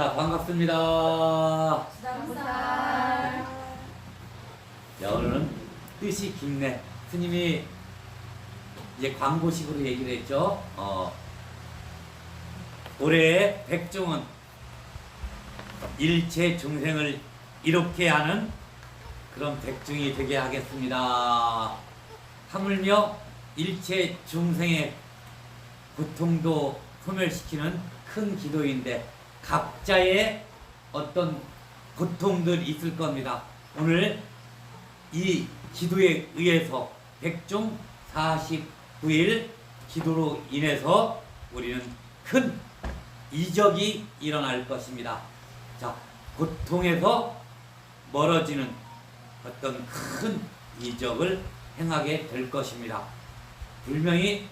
자, 반갑습니다. 감사합니다. 자, 오늘은 뜻이 깊네. 스님이 이제 광고식으로 얘기를 했죠. 올해의 백종은 일체 중생을 이롭게 하는 그런 백종이 되게 하겠습니다. 하물며 일체 중생의 고통도 소멸시키는 큰 기도인데 각자의 어떤 고통들이 있을 겁니다. 오늘 이 기도에 의해서 백종 49일 기도로 인해서 우리는 큰 이적이 일어날 것입니다. 자, 고통에서 멀어지는 어떤 큰 이적을 행하게 될 것입니다. 분명히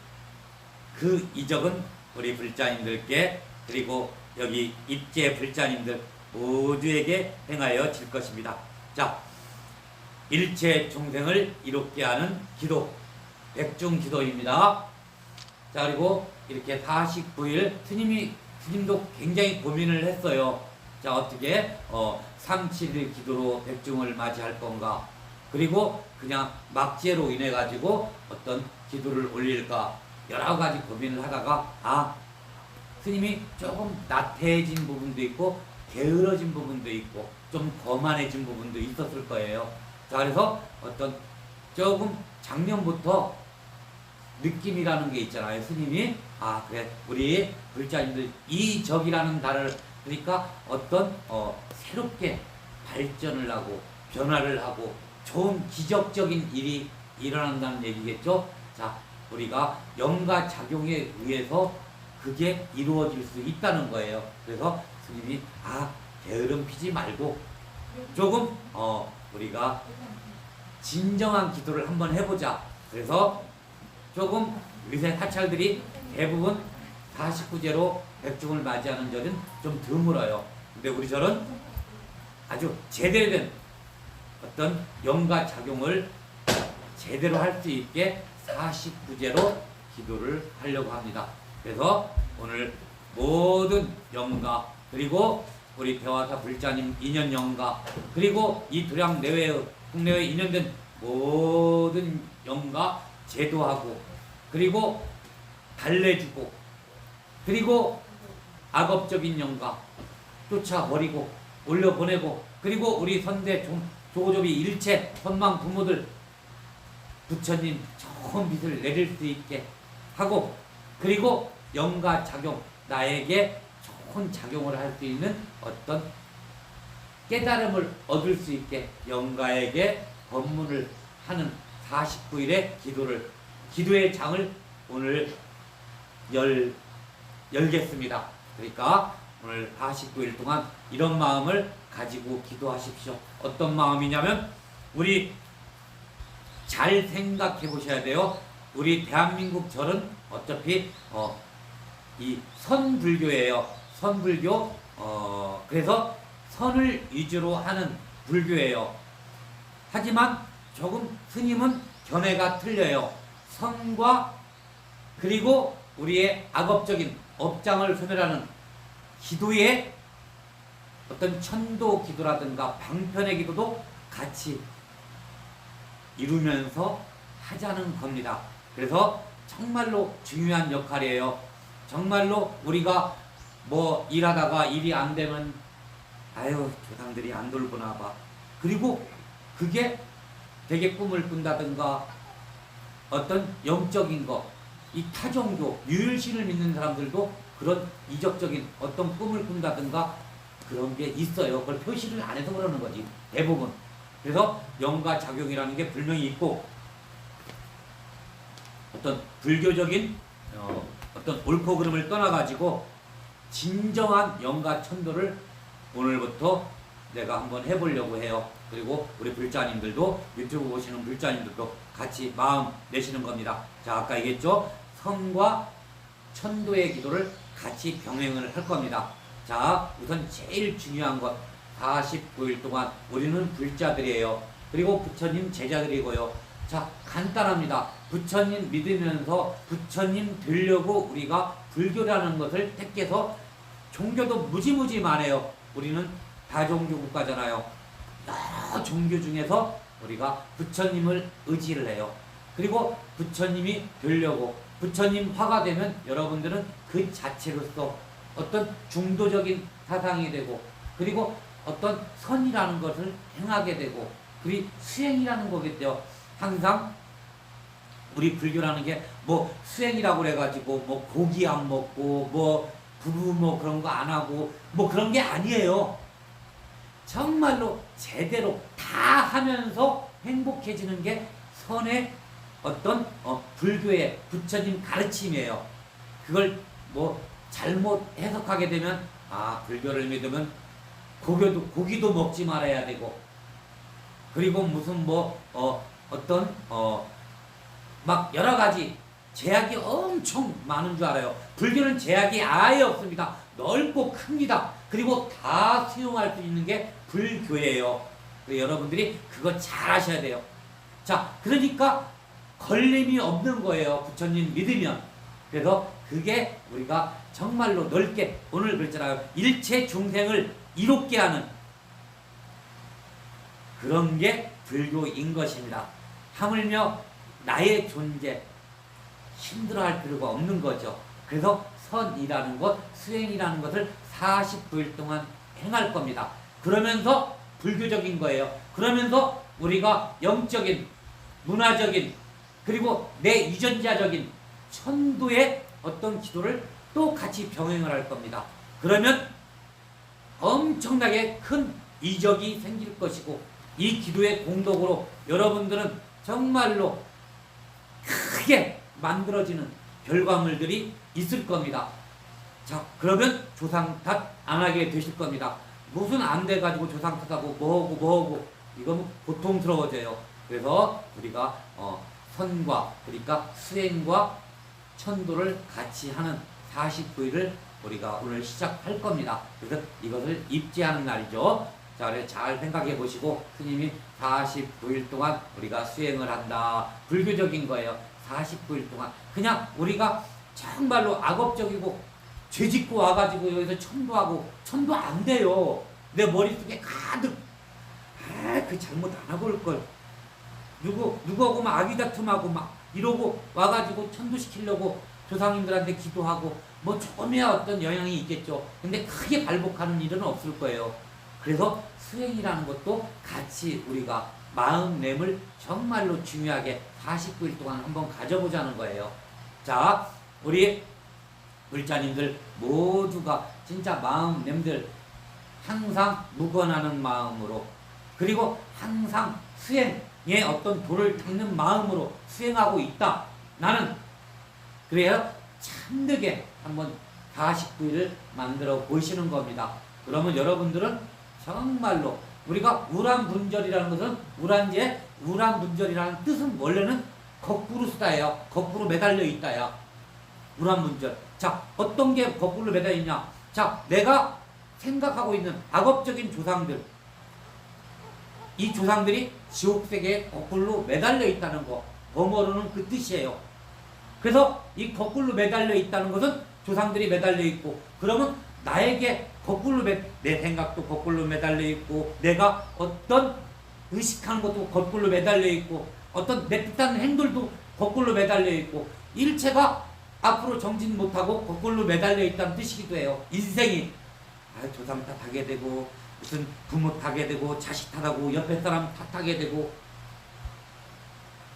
그 이적은 우리 불자님들께 그리고 여기 입제 불자님들 모두에게 행하여질 것입니다. 자, 일체 중생을 이롭게 하는 기도, 백중 기도입니다. 자, 그리고 이렇게 49일 스님도 굉장히 고민을 했어요. 자, 어떻게 37일 기도로 백중을 맞이할 건가? 그리고 그냥 막제로 인해 가지고 어떤 기도를 올릴까? 여러 가지 고민을 하다가 스님이 조금 나태해진 부분도 있고 게으러진 부분도 있고 좀 거만해진 부분도 있었을 거예요. 자, 그래서 어떤 조금 작년부터 느낌이라는 게 있잖아요. 스님이 그래, 우리 불자님들 이적이라는 달을 그러니까 어떤 새롭게 발전을 하고 변화를 하고 좋은 기적적인 일이 일어난다는 얘기겠죠. 자, 우리가 영과 작용에 의해서 그게 이루어질 수 있다는 거예요. 그래서 스님이 게으름 피지 말고 조금 우리가 진정한 기도를 한번 해보자. 그래서 조금 의세 사찰들이 대부분 49제로 백중을 맞이하는 절은 좀 드물어요. 근데 우리 절은 아주 제대로 된 어떤 영과 작용을 제대로 할 수 있게 49제로 기도를 하려고 합니다. 그래서 오늘 모든 영가 그리고 우리 대화사 불자님 인연 영가 그리고 이 도량 내외의 국내외에 인연된 모든 영가 제도하고 그리고 달래주고 그리고 악업적인 영가 쫓아버리고 올려보내고 그리고 우리 선대 조고조비 일체 선망 부모들 부처님 좋은 빛을 내릴 수 있게 하고 그리고 영가 작용 나에게 좋은 작용을 할 수 있는 어떤 깨달음을 얻을 수 있게 영가에게 법문을 하는 49일의 기도의 장을 오늘 열겠습니다. 그러니까 오늘 49일 동안 이런 마음을 가지고 기도하십시오. 어떤 마음이냐면 우리 잘 생각해 보셔야 돼요. 우리 대한민국 절은 어차피 이 선불교예요. 선불교 그래서 선을 위주로 하는 불교예요. 하지만 조금 스님은 견해가 틀려요. 선과 그리고 우리의 악업적인 업장을 소멸하는 기도의 어떤 천도 기도라든가 방편의 기도도 같이 이루면서 하자는 겁니다. 그래서 정말로 중요한 역할이에요. 정말로 우리가 뭐 일하다가 일이 안 되면 조상들이 안 돌보나 봐. 그리고 그게 되게 꿈을 꾼다든가 어떤 영적인 거, 이 타종교, 유일신을 믿는 사람들도 그런 이적적인 어떤 꿈을 꾼다든가 그런 게 있어요. 그걸 표시를 안 해서 그러는 거지, 대부분. 그래서 영과 작용이라는 게 분명히 있고 어떤 불교적인 어떤 옳고 그름을 떠나가지고 진정한 영과 천도를 오늘부터 내가 한번 해보려고 해요. 그리고 우리 불자님들도 유튜브 보시는 불자님들도 같이 마음 내시는 겁니다. 자, 아까 얘기했죠? 선과 천도의 기도를 같이 병행을 할 겁니다. 자, 우선 제일 중요한 것 49일 동안 우리는 불자들이에요. 그리고 부처님 제자들이고요. 자, 간단합니다. 부처님 믿으면서 부처님 되려고 우리가 불교라는 것을 택해서 종교도 무지무지 많아요. 우리는 다종교 국가잖아요. 여러 종교 중에서 우리가 부처님을 의지를 해요. 그리고 부처님이 되려고 부처님 화가 되면 여러분들은 그 자체로서 어떤 중도적인 사상이 되고 그리고 어떤 선이라는 것을 행하게 되고 그리 수행이라는 거겠죠. 항상 우리 불교라는 게 뭐 수행이라고 그래가지고 뭐 고기 안 먹고 뭐 부부 뭐 그런 거 안 하고 뭐 그런 게 아니에요. 정말로 제대로 다 하면서 행복해지는 게 선의 어떤 불교의 부처님 가르침이에요. 그걸 뭐 잘못 해석하게 되면 불교를 믿으면 고기도 먹지 말아야 되고 그리고 무슨 뭐 어떤 막 여러 가지 제약이 엄청 많은 줄 알아요. 불교는 제약이 아예 없습니다. 넓고 큽니다. 그리고 다 수용할 수 있는 게 불교예요. 여러분들이 그거 잘 아셔야 돼요. 자, 그러니까 걸림이 없는 거예요. 부처님 믿으면. 그래서 그게 우리가 정말로 넓게 오늘 그랬잖아요. 일체 중생을 이롭게 하는 그런 게 불교인 것입니다. 하물며 나의 존재 힘들어할 필요가 없는 거죠. 그래서 선이라는 것, 수행이라는 것을 49일 동안 행할 겁니다. 그러면서 불교적인 거예요. 그러면서 우리가 영적인, 문화적인, 그리고 내 유전자적인 천도의 어떤 기도를 또 같이 병행을 할 겁니다. 그러면 엄청나게 큰 이적이 생길 것이고 이 기도의 공덕으로 여러분들은 정말로 크게 만들어지는 결과물들이 있을 겁니다. 자, 그러면 조상 탓 안 하게 되실 겁니다. 무슨 안 돼가지고 조상 탓하고 뭐하고 이건 고통스러워져요. 그래서 우리가 선과 그러니까 수행과 천도를 같이 하는 49일을 우리가 오늘 시작할 겁니다. 그래서 이것을 입지하는 날이죠. 자, 그래 잘 생각해 보시고 스님이 49일 동안 우리가 수행을 한다. 불교적인 거예요. 49일 동안 그냥 우리가 정말로 악업적이고 죄짓고 와가지고 여기서 천도 안 돼요. 내 머릿속에 가득 그 잘못 안 하고 올걸 누구하고 막 아기다툼하고 막 이러고 와가지고 천도시키려고 조상님들한테 기도하고 뭐 조금이야 어떤 영향이 있겠죠. 근데 크게 발복하는 일은 없을 거예요. 그래서 수행이라는 것도 같이 우리가 마음냄을 정말로 중요하게 49일 동안 한번 가져보자는 거예요. 자, 우리 불자님들 모두가 진짜 마음냄들 항상 묵언하는 마음으로 그리고 항상 수행의 어떤 도를 닦는 마음으로 수행하고 있다. 나는 그래야 참되게 한번 49일을 만들어 보시는 겁니다. 그러면 여러분들은 정말로 우리가 우란분절이라는 것은 우란분절이라는 뜻은 원래는 거꾸로 쓰다예요. 거꾸로 매달려 있다야. 우란분절. 자, 어떤 게 거꾸로 매달려 있냐? 자, 내가 생각하고 있는 악업적인 조상들, 이 조상들이 지옥세계에 거꾸로 매달려 있다는 거, 범어로는 그 뜻이에요. 그래서 이 거꾸로 매달려 있다는 것은 조상들이 매달려 있고, 그러면 나에게 거꾸로 내 생각도 거꾸로 매달려 있고, 내가 어떤 의식하는 것도 거꾸로 매달려 있고, 어떤 내 뜻하는 행동도 거꾸로 매달려 있고, 일체가 앞으로 정진 못하고 거꾸로 매달려 있다는 뜻이기도 해요. 인생이 조상 탓하게 되고 무슨 부모 탓하게 되고 자식 탓하고 옆에 사람 탓하게 되고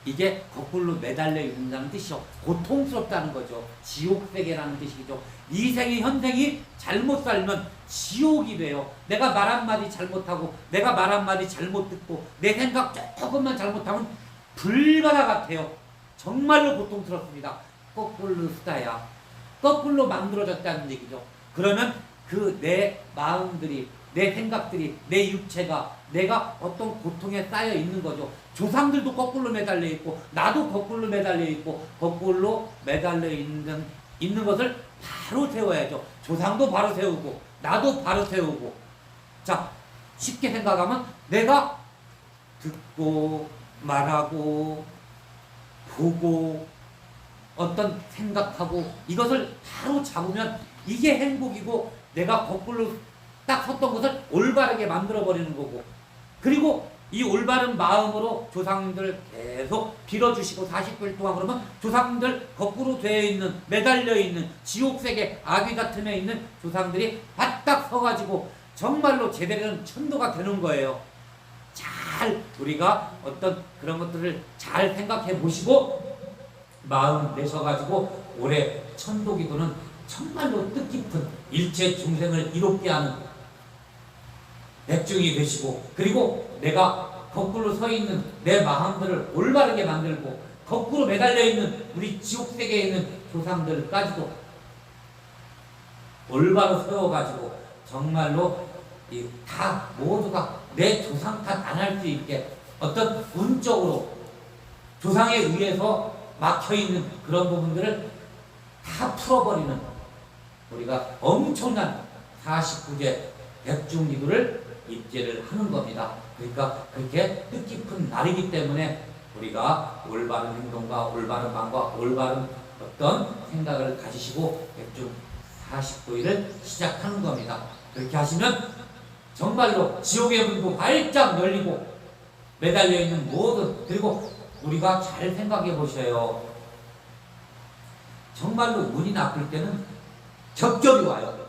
이게 거꾸로 매달려 있는다는 뜻이죠. 고통스럽다는 거죠. 지옥세계라는 뜻이죠. 이 생이 현생이 잘못 살면 지옥이 돼요. 내가 말 한마디 잘못하고 내가 말 한마디 잘못 듣고 내 생각 조금만 잘못하면 불바다 같아요. 정말로 고통스럽습니다. 거꾸로 쓰다야. 거꾸로 만들어졌다는 얘기죠. 그러면 그 내 마음들이 내 생각들이 내 육체가 내가 어떤 고통에 쌓여 있는 거죠. 조상들도 거꾸로 매달려 있고 나도 거꾸로 매달려 있고 거꾸로 매달려 있는 것을 바로 세워야죠. 조상도 바로 세우고 나도 바로 세우고. 자, 쉽게 생각하면 내가 듣고 말하고 보고 어떤 생각하고 이것을 바로 잡으면 이게 행복이고 내가 거꾸로 딱 섰던 것을 올바르게 만들어 버리는 거고, 그리고 이 올바른 마음으로 조상들 계속 빌어주시고 40일 동안, 그러면 조상들 거꾸로 되어 있는, 매달려 있는 지옥세계 아귀 같음에 있는 조상들이 바짝 서가지고 정말로 제대로 된 천도가 되는 거예요. 잘 우리가 어떤 그런 것들을 잘 생각해 보시고 마음 내셔가지고 올해 천도기도는 정말로 뜻깊은 일체 중생을 이롭게 하는 백중이 되시고, 그리고 내가 거꾸로 서 있는 내 마음들을 올바르게 만들고 거꾸로 매달려 있는 우리 지옥세계에 있는 조상들까지도 올바로 세워가지고 정말로 다 모두가 내 조상 탓 안 할 수 있게 어떤 운적으로 조상에 의해서 막혀있는 그런 부분들을 다 풀어버리는 우리가 엄청난 49제 백중기도를 입제를 하는 겁니다. 그러니까 그렇게 뜻깊은 날이기 때문에 우리가 올바른 행동과 올바른 마음과 올바른 어떤 생각을 가지시고 백중 49일을 시작하는 겁니다. 그렇게 하시면 정말로 지옥의 문도 활짝 열리고 매달려 있는 모든, 그리고 우리가 잘 생각해 보셔요. 정말로 운이 나쁠 때는 격격이 와요.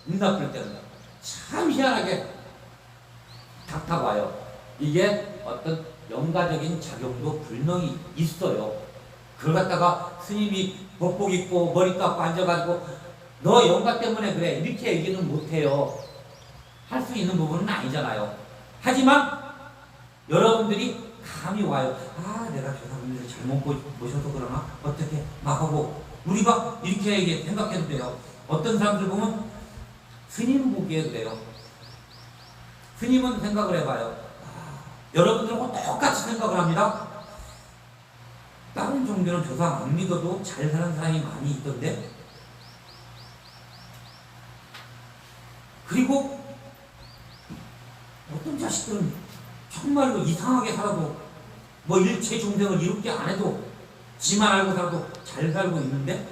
운 나쁠 때는 참 희한하게 탁탁 와요. 이게 어떤 영가적인 작용도 분명히 있어요. 그걸 갖다가 스님이 법복 입고 머리 깎고 앉아가지고 너 영가 때문에 그래 이렇게 얘기는 못해요. 할 수 있는 부분은 아니잖아요. 하지만 여러분들이 감이 와요. 아, 내가 조상님들 잘못 모셔서 그러나 어떻게 막 하고 우리가 이렇게 생각해도 돼요. 어떤 사람들 보면 스님 보기에 그래요. 스님은 생각을 해봐요. 여러분들하고 똑같이 생각을 합니다. 다른 종교는 조상 안 믿어도 잘 사는 사람이 많이 있던데, 그리고 어떤 자식들은 정말로 이상하게 살아도 뭐 일체 중생을 이롭게 안 해도 지만 알고 살아도 잘 살고 있는데,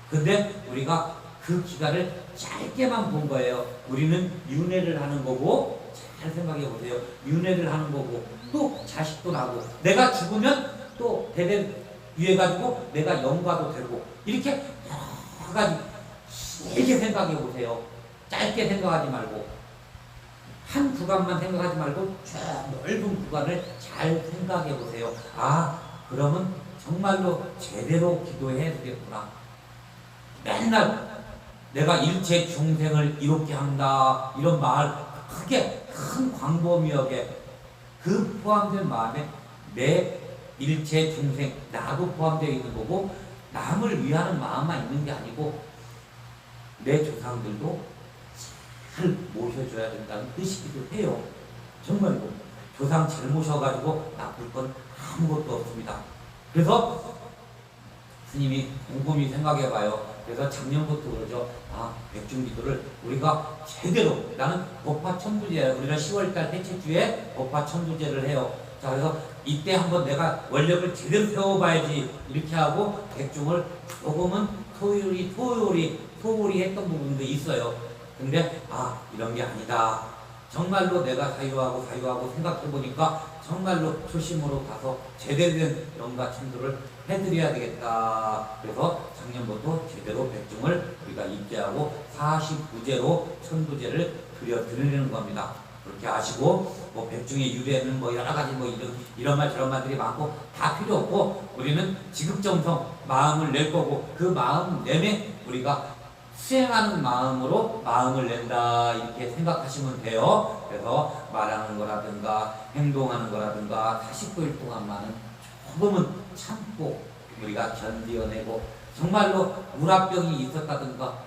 근데 우리가 그 기간을 짧게만 본 거예요. 우리는 윤회를 하는 거고, 잘 생각해 보세요. 윤회를 하는 거고, 또 자식도 나고, 내가 죽으면 또 대대 위해가지고 내가 영가도 되고, 이렇게 여러 가지 길게 생각해 보세요. 짧게 생각하지 말고, 한 구간만 생각하지 말고 쭉 넓은 구간을 잘 생각해 보세요. 아, 그러면 정말로 제대로 기도해야 되겠구나. 맨날 내가 일체 중생을 이롭게 한다 이런 말 크게 큰 광범위하게 그 포함된 마음에 내 일체 중생 나도 포함되어 있는 거고, 남을 위하는 마음만 있는 게 아니고 내 조상들도 잘 모셔줘야 된다는 뜻이기도 해요. 정말로 조상 잘 모셔가지고 나쁠 건 아무것도 없습니다. 그래서 스님이 곰곰이 생각해봐요. 그래서 작년부터 그러죠. 아, 백중기도를 우리가 제대로, 나는 법화천부제예요. 우리가 10월달 대체 주에 법화천부제를 해요. 자, 그래서 이때 한번 내가 원력을 제대로 세워봐야지 이렇게 하고 백중을 조금은 소홀히 했던 부분도 있어요. 근데 아, 이런 게 아니다. 정말로 내가 사유하고 생각해보니까 정말로 초심으로 가서 제대로 된 영가 천도를 해드려야 되겠다. 그래서 작년부터 제대로 백중을 우리가 입제하고 49제로 천도제를 드리는 겁니다. 그렇게 아시고, 뭐 백중의 유래는 뭐 여러 가지 뭐 이런 말 저런 말들이 많고 다 필요 없고, 우리는 지극정성 마음을 낼 거고, 그 마음 내내 우리가 수행하는 마음으로 마음을 낸다 이렇게 생각하시면 돼요. 그래서 말하는 거라든가 행동하는 거라든가 49일 동안만은 조금은 참고 우리가 견디어내고, 정말로 우라병이 있었다든가,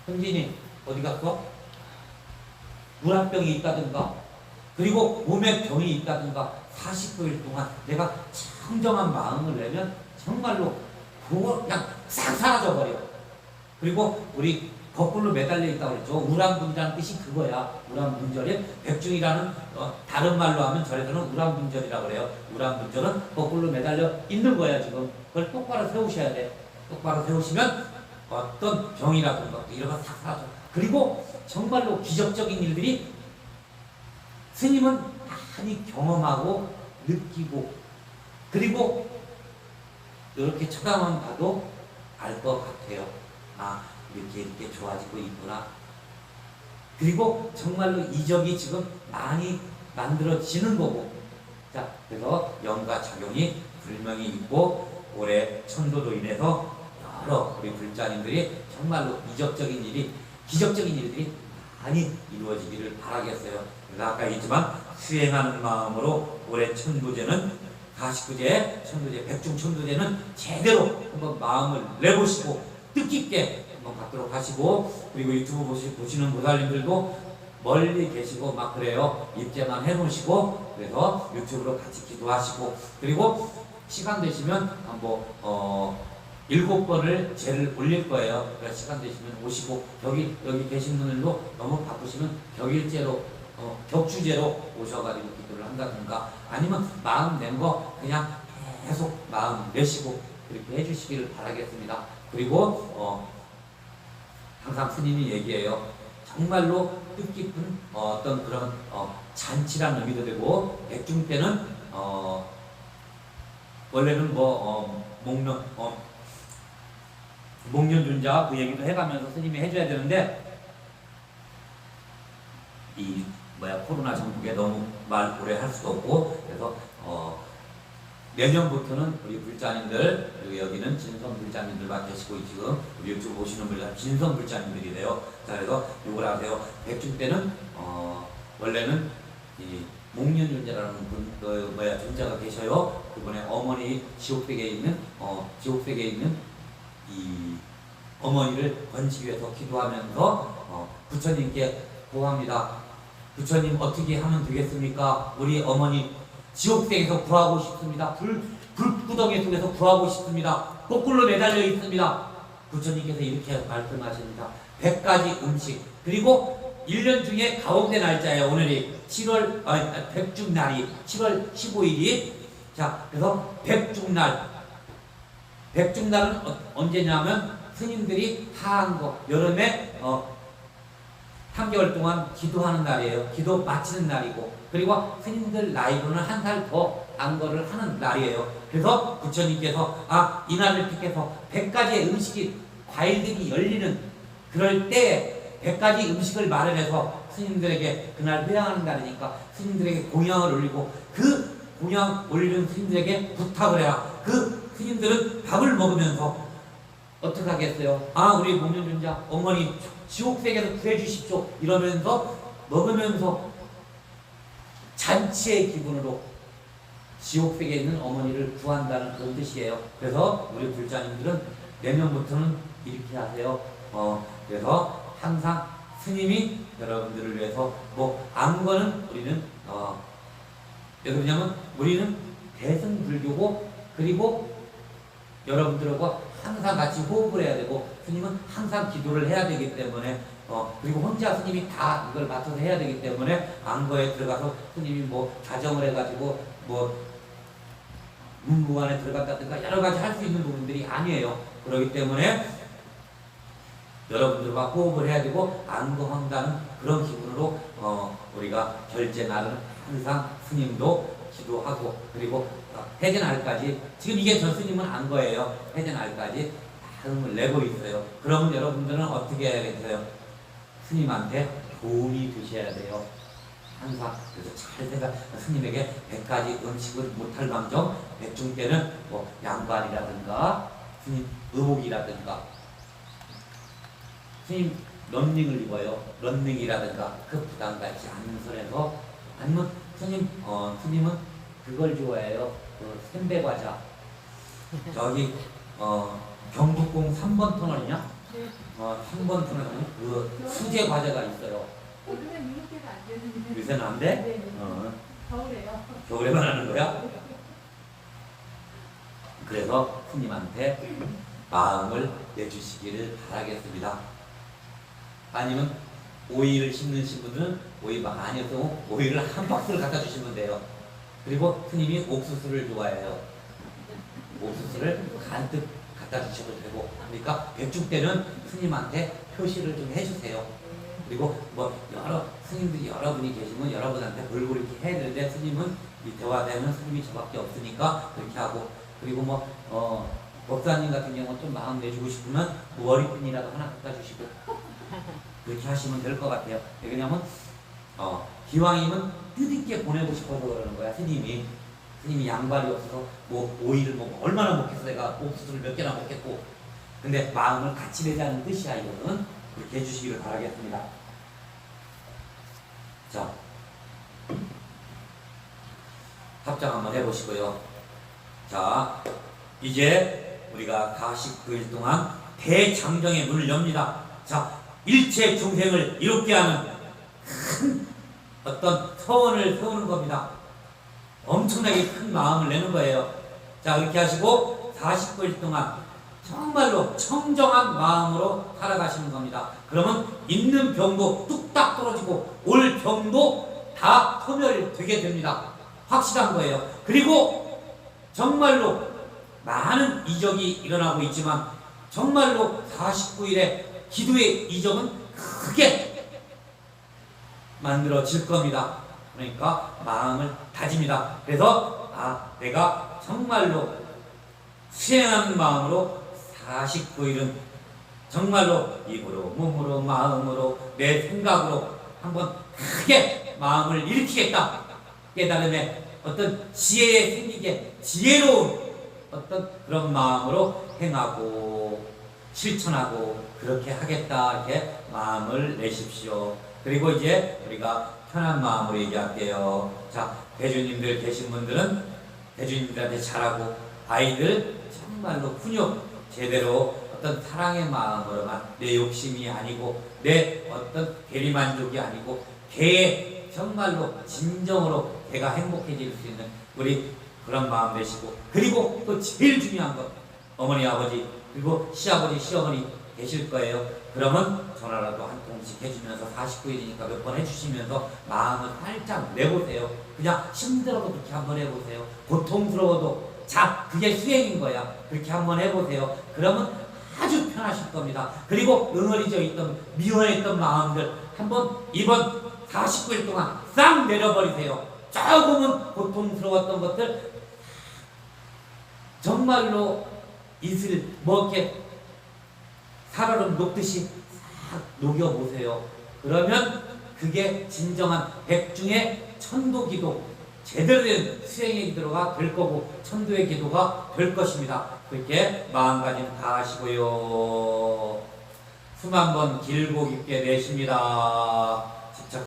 현진이 어디 갔어? 우라병이 있다든가, 그리고 몸에 병이 있다든가 49일 동안 내가 청정한 마음을 내면 정말로 그거 그냥 싹 사라져버려. 그리고 우리 거꾸로 매달려 있다고 그랬죠. 우람분이라는 뜻이 그거야. 우람분절이 백중이라는 다른 말로 하면 절에서는 우람분절이라고 그래요. 우람분절은 거꾸로 매달려 있는 거야 지금. 그걸 똑바로 세우셔야 돼. 똑바로 세우시면 어떤 병이라든가 이런 거 싹 사라져. 그리고 정말로 기적적인 일들이 스님은 많이 경험하고 느끼고 그리고 이렇게 쳐다만 봐도 알 것 같아요. 아, 이렇게 좋아지고 있구나. 그리고 정말로 이적이 지금 많이 만들어지는 거고. 자, 그래서 영과 작용이 분명히 있고 올해 천도로 인해서 여러 우리 불자님들이 정말로 이적적인 일이 기적적인 일들이 많이 이루어지기를 바라겠어요. 그래서 아까 했지만 수행하는 마음으로 올해 천도제는 49제 천도제 백중천도제는 제대로 한번 마음을 내보시고 뜻깊게 한번 갖도록 하시고 그리고 유튜브 보시는 보살님들도 멀리 계시고 막 그래요. 입제만 해놓으시고 그래서 유튜브로 같이 기도하시고 그리고 시간 되시면 뭐 7번을 제를 올릴 거예요. 그러니까 시간 되시면 오시고 여기 계신 분들도 너무 바쁘시면 격일제로 격주제로 오셔가지고 기도를 한다든가 아니면 마음 낸 거 그냥 계속 마음 내시고 그렇게 해주시기를 바라겠습니다. 그리고 항상 스님이 얘기해요. 정말로 뜻깊은 어떤 그런 잔치란 의미도 되고 백중 때는 원래는 목련준자 그 얘기도 해가면서 스님이 해줘야 되는데 이 코로나 정국에 너무 말 오래 할 수도 없고 그래서 내년부터는 우리 불자님들 그리고 여기는 진성 불자님들만 계시고 지금 우리 유튜브 보시는 분들 진성 불자님들이래요. 자 그래서 이걸 아세요. 백중 때는 원래는 이 목련준자라는 존자가 계셔요. 그분의 어머니 지옥세계에 있는 이 어머니를 건지기 위해서 기도하면서 부처님께 구합니다. 부처님 어떻게 하면 되겠습니까? 우리 어머니 지옥세계에서 구하고 싶습니다. 불구덩이 속에서 구하고 싶습니다. 거꾸로 매달려 있습니다. 부처님께서 이렇게 말씀하십니다. 100가지 음식 그리고 1년 중에 가운데 날짜예요. 오늘이 백중날이 7월 15일이 자 그래서 백중날은 언제냐면 스님들이 하한 거 여름에 3개월 동안 기도하는 날이에요. 기도 마치는 날이고 그리고 스님들 나이로는 한 살 더 안거를 하는 날이에요. 그래서 부처님께서 이날을 택해서 100가지의 음식이 과일들이 열리는 그럴 때 100가지 음식을 마련해서 스님들에게 그날 회양하는 날이니까 스님들에게 공양을 올리고 그 공양 올리는 스님들에게 부탁을 해라. 그 스님들은 밥을 먹으면서 어떻게 하겠어요? 우리 목련준자 어머니 지옥세계에서 구해주십시오 이러면서 먹으면서 잔치의 기분으로 지옥세계에 있는 어머니를 구한다는 그런 뜻이에요. 그래서 우리 불자님들은 내년부터는 이렇게 하세요. 그래서 항상 스님이 여러분들을 위해서 안거는 우리는 왜 그러냐면 우리는 대승불교고 그리고 여러분들과 항상 같이 호흡을 해야 되고 스님은 항상 기도를 해야 되기 때문에 그리고 혼자 스님이 다 이걸 맡아서 해야 되기 때문에 안거에 들어가서 스님이 자정을 해가지고 문무관에 들어갔다든가 여러 가지 할 수 있는 부분들이 아니에요. 그렇기 때문에 여러분들과 호흡을 해야 되고 안거한다는 그런 기분으로 우리가 결제 날은 항상 스님도 기도하고 그리고 해제날까지 지금 이게 전 스님은 안 거예요. 해제날까지 마음을 내고 있어요. 그러면 여러분들은 어떻게 해야겠어요? 스님한테 도움이 되셔야 돼요. 항상 그래서 잘 생각 스님에게 100가지 음식을 못할 망정 백중 때는 양반이라든가 스님 의복이라든가 스님 런닝을 입어요. 런닝이라든가 그 부담 갖지 않는 선에서 아니면 스님은 그걸 좋아해요. 샌베과자 저기 경북공 3번 터널이냐? 3번 터널 그 수제 과자가 있어요. 요새는 안 돼? 네. 겨울에요. 겨울에만 하는 거야? 그래서 스님한테 마음을 내주시기를 바라겠습니다. 아니면 오이를 심으신 분들은 오이 많이 해서 오이를 한 박스를 갖다 주시면 돼요. 그리고 스님이 옥수수를 좋아해요. 옥수수를 갖다 주셔도 되고, 그러니까 백중 때는 스님한테 표시를 좀 해주세요. 그리고 뭐 여러 스님들이 여러분이 계시면 여러분한테 골고루 이렇게 해야 되는데, 스님은 이 대화되는 스님이 저밖에 없으니까 그렇게 하고, 그리고 뭐 목사님 같은 경우는 좀 마음 내주고 싶으면 뭐 머리핀이라도 하나 갖다 주시고 그렇게 하시면 될 것 같아요. 왜냐면 기왕이면 뜻있게 보내고 싶어서 그러는 거야. 스님이 양발이 없어서 뭐 오이를 뭐 얼마나 먹겠어. 내가 옥수수를 몇 개나 먹겠고. 근데 마음을 같이 내자는 뜻이야. 이거는 그렇게 해주시기를 바라겠습니다. 자, 합장 한번 해보시고요. 자, 이제 우리가 49일 동안 대장정의 문을 엽니다. 자, 일체 중생을 이롭게 하는 큰 어떤 서원을 세우는 겁니다. 엄청나게 큰 마음을 내는 거예요. 자, 그렇게 하시고 49일 동안 정말로 청정한 마음으로 살아가시는 겁니다. 그러면 있는 병도 뚝딱 떨어지고 올 병도 다 소멸되게 됩니다. 확실한 거예요. 그리고 정말로 많은 이적이 일어나고 있지만 정말로 49일의 기도의 이적은 크게 만들어질 겁니다. 그러니까 마음을 다집니다. 그래서 내가 정말로 수행하는 마음으로 49일은 정말로 입으로 몸으로 마음으로 내 생각으로 한번 크게 마음을 일으키겠다. 깨달음에 어떤 지혜에 생기게 지혜로운 어떤 그런 마음으로 행하고 실천하고 그렇게 하겠다. 이렇게 마음을 내십시오. 그리고 이제 우리가 편한 마음으로 얘기할게요. 자, 대주님들 계신 분들은 대주님들한테 잘하고, 아이들 정말로 훈육 제대로 어떤 사랑의 마음으로만, 내 욕심이 아니고 내 어떤 대리만족이 아니고 걔의 정말로 진정으로 걔가 행복해질 수 있는 우리 그런 마음 내시고, 그리고 또 제일 중요한 것, 어머니 아버지 그리고 시아버지 시어머니 계실 거예요. 그러면 전화라도 한 통씩 해주면서 49일이니까 몇 번 해주시면서 마음을 살짝 내보세요. 그냥 힘들어도 그렇게 한번 해보세요. 고통스러워도 그게 수행인 거야. 그렇게 한번 해보세요. 그러면 아주 편하실 겁니다. 그리고 응어리져 있던 미워했던 마음들 한번 이번 49일 동안 싹 내려버리세요. 조금은 고통스러웠던 것들 정말로 이슬 이렇게 살얼음 녹듯이 싹 녹여보세요. 그러면 그게 진정한 백중의 천도 기도, 제대로 된 수행의 기도가 될 거고 천도의 기도가 될 것입니다. 그렇게 마음가짐 다 하시고요. 숨 한번 길고 깊게 내쉽니다.